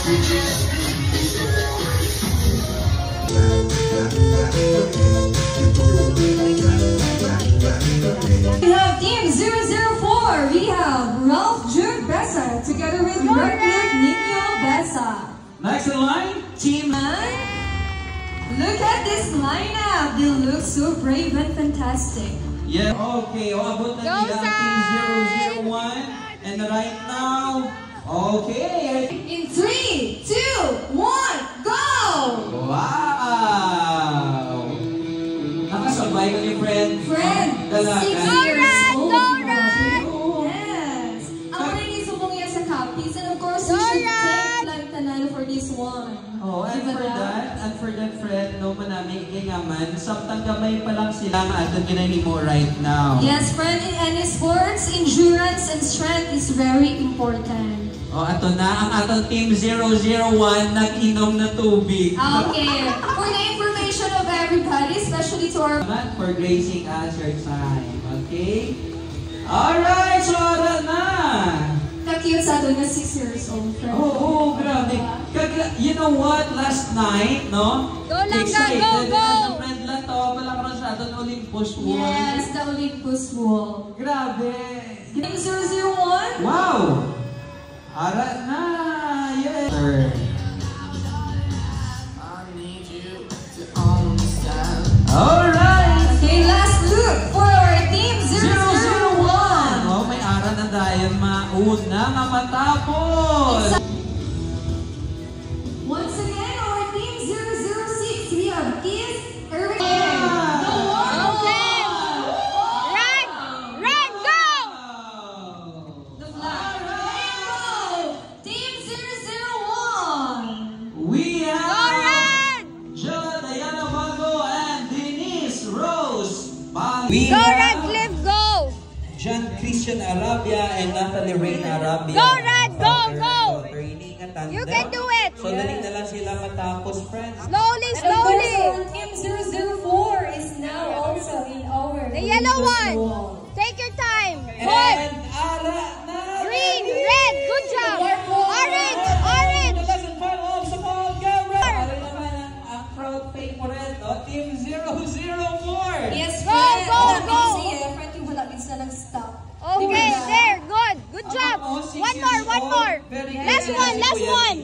We have Team 004. We have Ralph June Besa together with Redfield Nino Besa. Next in line, Team. Look at this lineup. They look so brave and fantastic. Yeah. Okay, abot na nila Team 001. And right now, okay. In 3, 2, 1, go! Wow! Nakasabay ka ni friend. Friend, 6 years old. Yes. Ang rin isubong yan sa copies. And of course, we should take like tanan for this one. Oh, and for that friend, no manami ikingaman, samtang gamay pa lang sila ang ato ginahimo right now. Yes, friend, in any sports, endurance and strength is very important. Oh, ato na ang atong Team 001 nag-inom na tubig. Okay. For the information of everybody, especially to our... For gracing us your time. Okay? Alright, so ara na! Ka-cute sa ato na 6 years old, friend. Oh, grabe. You know what? Last night, no? Go lang, excited. go! Friend lang to. Malakaroon sa aton Olympus Wall. Yes, the Olympus Wall. Grabe. Team 001? Wow! Ara na! Yes! Alright! Okay, last look for our Team 001. Oh, may ara na dahil mauna nga matapos! Once again, our Team 006, we have Kiss Erwin. Okay. Red, go! The flag. Rainbow. Team 001. We Go have Red! Jella Diana Bago and Denise Rose. We Go have Red, Cliff, go! John Christian Arabia and Natalie Rain Arabia. Go Red, go, go! Training at tandem. You can do it! So daling na lang sila matapos, friends. Slowly, And of course, slowly! our Team 004 is now also in our The yellow Olympus one! Wall. Take your time! Good! And ara na! Green, red, good job! Orange, orange! Para naman ang crowd favorite, Team 004. Yes, Go, friend. go, go. Sige, friend, yung wala din sila nag-stop. Okay, there, good! Good job! One more, one more! Last one, last one!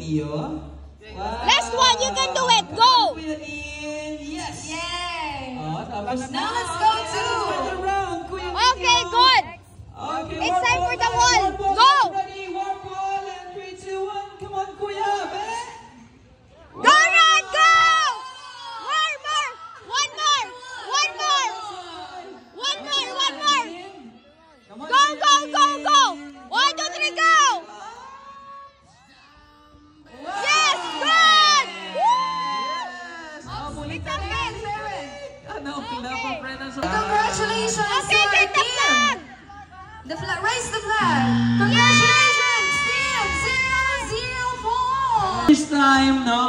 Last one, you can do it! Go! Yes! Yay! Tapos Now let's go to... Okay, good! Okay, It's time for the wall. Go! Ready, warm wall, and 3, 2, 1. Come on, Kuya! Go Red, go! More, more! One more! One more! One more, one more! Go, go, go, go! 1, 2, 3, go! Yes, good! Woo! It's okay. Congratulations Okay, to our get the team. flag! The flag, raise the flag. Congratulations, Team 004. This time, no,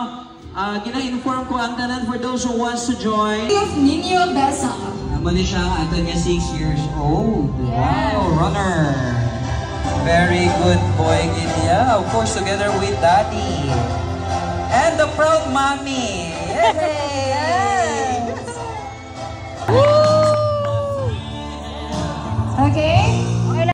gina-inform ko ang tanan for those who wants to join. Of Nino Besa. Mali siya ang ato niya 6 years old. Wow, runner. Very good boy, Gilia. Of course, together with Daddy. And the proud mommy. Yay! Okay.